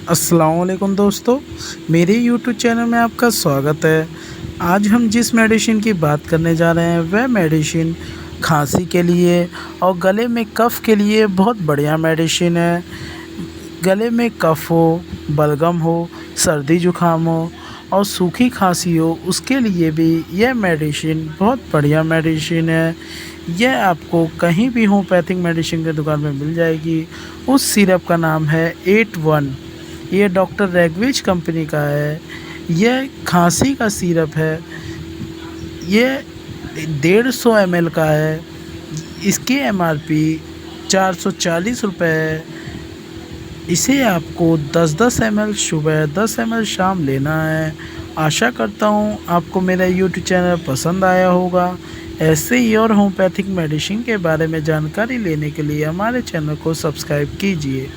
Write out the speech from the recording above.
अस्सलाम वालेकुम दोस्तों, मेरे यूट्यूब चैनल में आपका स्वागत है। आज हम जिस मेडिसिन की बात करने जा रहे हैं वह मेडिसिन खांसी के लिए और गले में कफ़ के लिए बहुत बढ़िया मेडिसिन है। गले में कफ़ हो, बलगम हो, सर्दी जुकाम हो और सूखी खांसी हो, उसके लिए भी यह मेडिसिन बहुत बढ़िया मेडिसिन है। यह आपको कहीं भी होम्योपैथिक मेडिसिन की दुकान में मिल जाएगी। उस सिरप का नाम है 8 1। ये डॉक्टर रैगविच कंपनी का है। यह खांसी का सिरप है। ये 150 ml का है। इसकी एमआरपी 440 रुपये है। इसे आपको 10-10 ml सुबह 10 ml शाम लेना है। आशा करता हूँ आपको मेरा यूट्यूब चैनल पसंद आया होगा। ऐसे ही और होम्योपैथिक मेडिसिन के बारे में जानकारी लेने के लिए हमारे चैनल को सब्सक्राइब कीजिए।